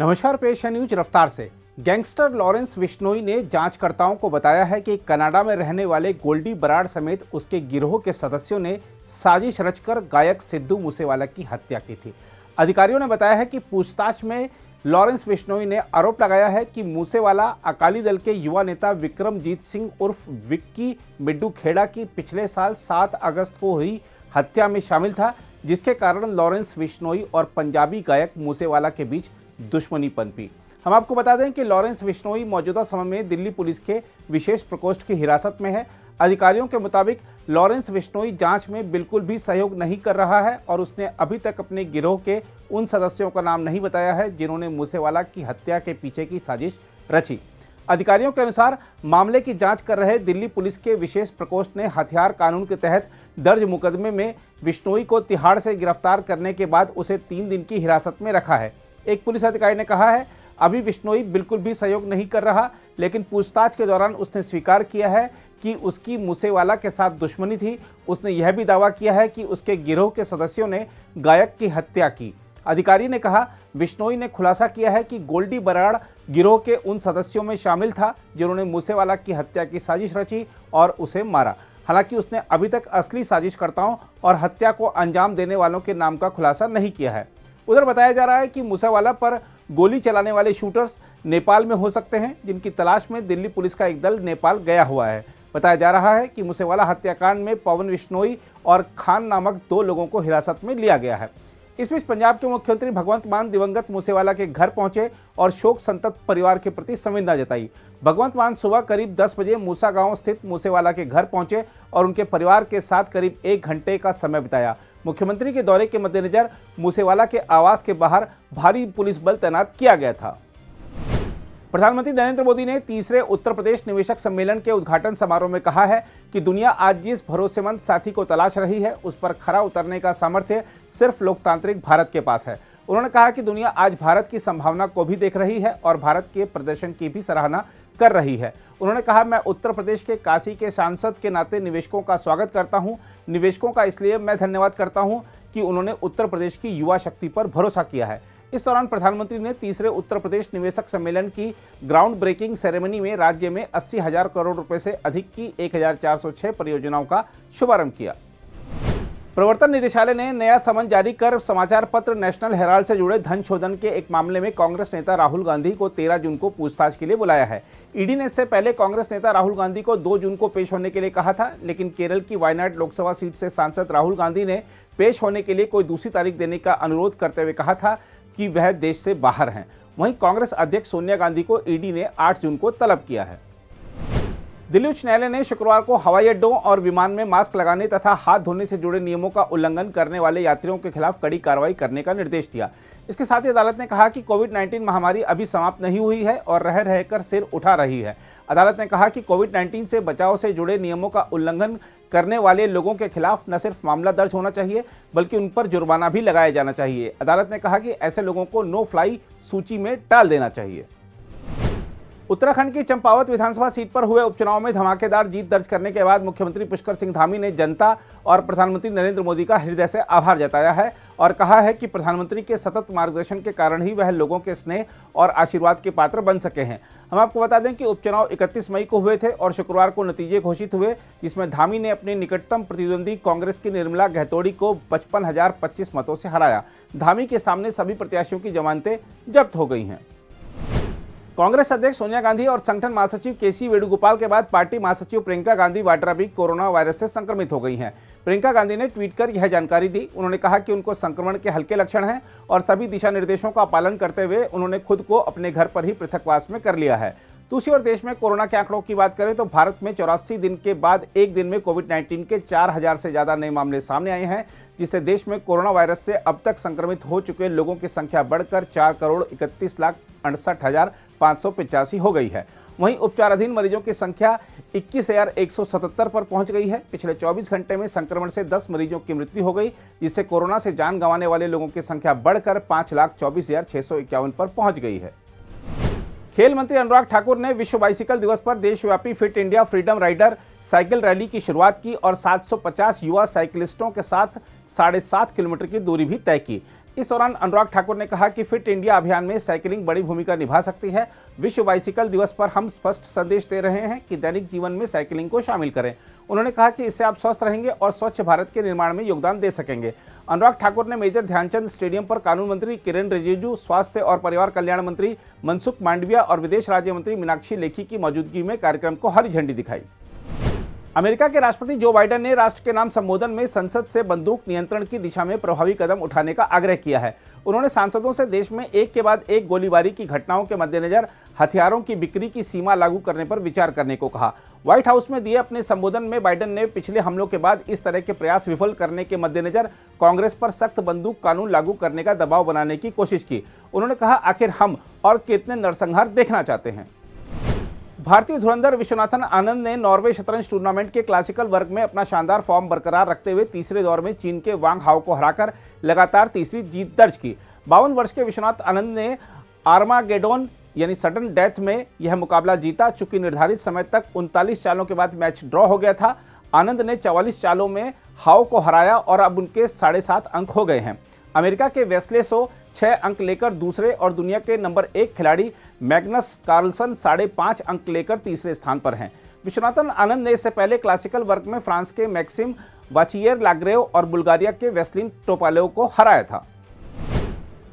नमस्कार, पेश है न्यूज रफ्तार से। गैंगस्टर लॉरेंस बिश्नोई ने जांचकर्ताओं को बताया है कि कनाडा में रहने वाले गोल्डी बराड़ समेत उसके गिरोह के सदस्यों ने साजिश रचकर गायक सिद्धू मूसेवाला की हत्या की थी। अधिकारियों ने बताया है कि पूछताछ में लॉरेंस बिश्नोई ने आरोप लगाया है कि मूसेवाला अकाली दल के युवा नेता विक्रमजीत सिंह उर्फ विक्की मिड्डू खेड़ा की पिछले साल 7 अगस्त को हुई हत्या में शामिल था, जिसके कारण लॉरेंस बिश्नोई और पंजाबी गायक मूसेवाला के बीच दुश्मनी पनपी। हम आपको बता दें कि लॉरेंस बिश्नोई मौजूदा समय में दिल्ली पुलिस के विशेष प्रकोष्ठ की हिरासत में है। अधिकारियों के मुताबिक लॉरेंस बिश्नोई जांच में बिल्कुल भी सहयोग नहीं कर रहा है और उसने अभी तक अपने गिरोह के उन सदस्यों का नाम नहीं बताया है जिन्होंने मूसेवाला की हत्या के पीछे की साजिश रची। अधिकारियों के अनुसार मामले की जांच कर रहे दिल्ली पुलिस के विशेष प्रकोष्ठ ने हथियार कानून के तहत दर्ज मुकदमे में बिश्नोई को तिहाड़ से गिरफ्तार करने के बाद उसे 3 दिन की हिरासत में रखा है। एक पुलिस अधिकारी ने कहा है, अभी बिश्नोई बिल्कुल भी सहयोग नहीं कर रहा, लेकिन पूछताछ के दौरान उसने स्वीकार किया है कि उसकी मूसेवाला के साथ दुश्मनी थी। उसने यह भी दावा किया है कि उसके गिरोह के सदस्यों ने गायक की हत्या की। अधिकारी ने कहा, बिश्नोई ने खुलासा किया है कि गोल्डी बराड़ गिरोह के उन सदस्यों में शामिल था जिन्होंने मूसेवाला की हत्या की साजिश रची और उसे मारा। हालांकि उसने अभी तक असली साजिशकर्ताओं और हत्या को अंजाम देने वालों के नाम का खुलासा नहीं किया है। उधर बताया जा रहा है कि मूसेवाला पर गोली चलाने वाले शूटर्स नेपाल में हो सकते हैं, जिनकी तलाश में दिल्ली पुलिस का एक दल नेपाल गया हुआ है। बताया जा रहा है कि मूसेवाला हत्याकांड में पवन बिश्नोई और खान नामक 2 लोगों को हिरासत में लिया गया है। इस बीच पंजाब के मुख्यमंत्री भगवंत मान दिवंगत मूसेवाला के घर पहुंचे और शोक संतप्त परिवार के प्रति संवेदना जताई। भगवंत मान सुबह करीब 10 बजे मूसा गांव स्थित मूसेवाला के घर पहुंचे और उनके परिवार के साथ करीब 1 घंटे का समय बिताया। मुख्यमंत्री के दौरे के मद्देनजर मूसेवाला के आवास के बाहर भारी पुलिस बल तैनात किया गया था। प्रधानमंत्री नरेंद्र मोदी ने तीसरे उत्तर प्रदेश निवेशक सम्मेलन के उद्घाटन समारोह में कहा है कि दुनिया आज जिस भरोसेमंद साथी को तलाश रही है, उस पर खरा उतरने का सामर्थ्य सिर्फ लोकतांत्रिक भारत के पास है। उन्होंने कहा कि दुनिया आज भारत की संभावना को भी देख रही है और भारत के प्रदर्शन की भी सराहना कर रही है। उन्होंने कहा, मैं उत्तर प्रदेश के काशी के सांसद के नाते निवेशकों का स्वागत करता हूं। निवेशकों का इसलिए मैं धन्यवाद करता हूं कि उन्होंने उत्तर प्रदेश की युवा शक्ति पर भरोसा किया है। इस दौरान प्रधानमंत्री ने तीसरे उत्तर प्रदेश निवेशक सम्मेलन की ग्राउंड ब्रेकिंग सेरेमनी में राज्य में 80,000 करोड़ रुपए से अधिक की 1406 परियोजनाओं का शुभारंभ किया। प्रवर्तन निदेशालय ने नया समन जारी कर समाचार पत्र नेशनल हेराल्ड से जुड़े धन शोधन के एक मामले में कांग्रेस नेता राहुल गांधी को 13 जून को पूछताछ के लिए बुलाया है। ईडी ने इससे पहले कांग्रेस नेता राहुल गांधी को 2 जून को पेश होने के लिए कहा था, लेकिन केरल की वायनाड लोकसभा सीट से सांसद राहुल गांधी ने पेश होने के लिए कोई दूसरी तारीख देने का अनुरोध करते हुए कहा था कि वह देश से बाहर हैं। वहीं कांग्रेस अध्यक्ष सोनिया गांधी को ईडी ने 8 जून को तलब किया है। दिल्ली उच्च न्यायालय ने शुक्रवार को हवाई अड्डों और विमान में मास्क लगाने तथा हाथ धोने से जुड़े नियमों का उल्लंघन करने वाले यात्रियों के खिलाफ कड़ी कार्रवाई करने का निर्देश दिया। इसके साथ ही अदालत ने कहा कि कोविड-19 महामारी अभी समाप्त नहीं हुई है और रह रहकर सिर उठा रही है। अदालत ने कहा कि कोविड-19 से बचाव से जुड़े नियमों का उल्लंघन करने वाले लोगों के खिलाफ न सिर्फ मामला दर्ज होना चाहिए, बल्कि उन पर जुर्माना भी लगाया जाना चाहिए। अदालत ने कहा कि ऐसे लोगों को नो फ्लाई सूची में डाल देना चाहिए। उत्तराखंड की चंपावत विधानसभा सीट पर हुए उपचुनाव में धमाकेदार जीत दर्ज करने के बाद मुख्यमंत्री पुष्कर सिंह धामी ने जनता और प्रधानमंत्री नरेंद्र मोदी का हृदय से आभार जताया है और कहा है कि प्रधानमंत्री के सतत मार्गदर्शन के कारण ही वह लोगों के स्नेह और आशीर्वाद के पात्र बन सके हैं। हम आपको बता दें कि उपचुनाव 31 मई को हुए थे और शुक्रवार को नतीजे घोषित हुए, जिसमें धामी ने अपने निकटतम प्रतिद्वंदी कांग्रेस की निर्मला गहतोड़ी को 55,025 मतों से हराया। धामी के सामने सभी प्रत्याशियों की जमानतें जब्त हो गई हैं। कांग्रेस अध्यक्ष सोनिया गांधी और संगठन महासचिव केसी वेणुगोपाल के बाद पार्टी महासचिव प्रियंका गांधी वाड्रा भी कोरोना वायरस से संक्रमित हो गई हैं। प्रियंका गांधी ने ट्वीट कर यह जानकारी दी। उन्होंने कहा कि उनको संक्रमण के हल्के लक्षण हैं और सभी दिशा निर्देशों का पालन करते हुए उन्होंने खुद को अपने घर पर ही पृथकवास में कर लिया है। दूसरी ओर देश में कोरोना के आंकड़ों की बात करें तो भारत में 84 दिन के बाद एक दिन में कोविड-19 के 4,000 से ज्यादा नए मामले सामने आए हैं, जिससे देश में कोरोना वायरस से अब तक संक्रमित हो चुके लोगों की संख्या बढ़कर 4,31,68,585 हो गई है। वहीं उपचाराधीन मरीजों की संख्या 21,177 पर पहुंच गई है। पिछले 24 घंटे में संक्रमण से 10 मरीजों की मृत्यु हो गई, जिससे कोरोना से जान गंवाने वाले लोगों की संख्या बढ़कर 5,24,651 पर पहुंच गई है। खेल मंत्री अनुराग ठाकुर ने विश्व बाइसिकल दिवस पर देशव्यापी Fit India Freedom Rider cycle rally की शुरुआत की और 750 युवा साइकिलिस्टों के साथ 7.5 किलोमीटर की दूरी भी तय की। इस दौरान अनुराग ठाकुर ने कहा कि फिट इंडिया अभियान में साइकिलिंग बड़ी भूमिका निभा सकती है। विश्व बाइसिकल दिवस पर हम स्पष्ट संदेश दे रहे हैं कि दैनिक जीवन में साइकिलिंग को शामिल करें। उन्होंने कहा कि इससे आप स्वस्थ रहेंगे और स्वच्छ भारत के निर्माण में योगदान दे सकेंगे। अनुराग ठाकुर ने मेजर ध्यानचंद स्टेडियम पर कानून मंत्री किरेन रिजिजू, स्वास्थ्य और परिवार कल्याण मंत्री मनसुख मांडविया और विदेश राज्य मंत्री मीनाक्षी लेखी की मौजूदगी में कार्यक्रम को हरी झंडी दिखाई। अमेरिका के राष्ट्रपति जो बाइडेन ने राष्ट्र के नाम संबोधन में संसद से बंदूक नियंत्रण की दिशा में प्रभावी कदम उठाने का आग्रह किया है। उन्होंने सांसदों से देश में एक के बाद एक गोलीबारी की घटनाओं के मद्देनजर हथियारों की बिक्री की सीमा लागू करने पर विचार करने को कहा। व्हाइट हाउस में दिए अपने संबोधन में बाइडेन ने पिछले हमलों के बाद इस तरह के प्रयास विफल करने के मद्देनजर कांग्रेस पर सख्त बंदूक कानून लागू करने का दबाव बनाने की कोशिश की। उन्होंने कहा, आखिर हम और कितने नरसंहार देखना चाहते हैं। भारतीय धुरंधर विश्वनाथन आनंद ने नॉर्वे शतरंज टूर्नामेंट के क्लासिकल वर्ग में अपना शानदार फॉर्म बरकरार रखते हुए तीसरे दौर में चीन के वांग हाओ को हराकर लगातार तीसरी जीत दर्ज की। 52 वर्ष के विश्वनाथ आनंद ने आर्मागेडोन यानी सडन डेथ में यह मुकाबला जीता। चूंकि निर्धारित समय तक 39 चालों के बाद मैच ड्रॉ हो गया था, आनंद ने 44 चालों में हाओ को हराया और अब उनके 7.5 अंक हो गए हैं। अमेरिका के वेस्ले सो 6 अंक लेकर दूसरे और दुनिया के नंबर 1 खिलाड़ी मैग्नस कार्लसन 5.5 अंक लेकर तीसरे स्थान पर हैं। विश्वनाथन आनंद ने इससे पहले क्लासिकल वर्ग में फ्रांस के मैक्सिम वाचियर लाग्रेव और बुल्गारिया के वेस्लिन टोपालेव को हराया था।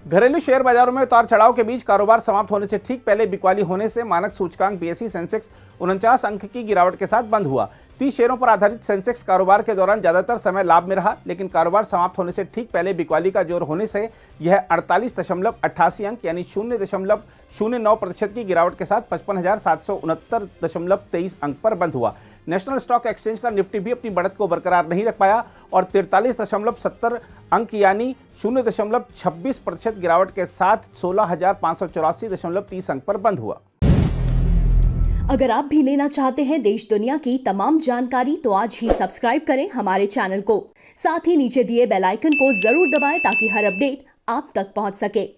घरेलू शेयर बाजारों में उतार चढ़ाव के बीच कारोबार समाप्त होने से ठीक पहले बिकवाली होने से मानक सूचकांक बीएसई सेंसेक्स 49 अंक की गिरावट के साथ बंद हुआ। 30 शेयरों पर आधारित सेंसेक्स कारोबार के दौरान ज्यादातर समय लाभ में रहा, लेकिन कारोबार समाप्त होने से ठीक पहले बिकवाली का जोर होने से यह 48.88 अंक यानी 0.09% की गिरावट के साथ 55,769.23 अंक पर बंद हुआ। नेशनल स्टॉक एक्सचेंज का निफ्टी भी अपनी बढ़त को बरकरार नहीं रख पाया और 43.70 अंक यानी 0.26% गिरावट के साथ 16,584.30 अंक पर बंद हुआ। अगर आप भी लेना चाहते हैं देश दुनिया की तमाम जानकारी तो आज ही सब्सक्राइब करें हमारे चैनल को। साथ ही नीचे दिए बेल आइकन को जरूर दबाएं ताकि हर अपडेट आप तक पहुंच सके।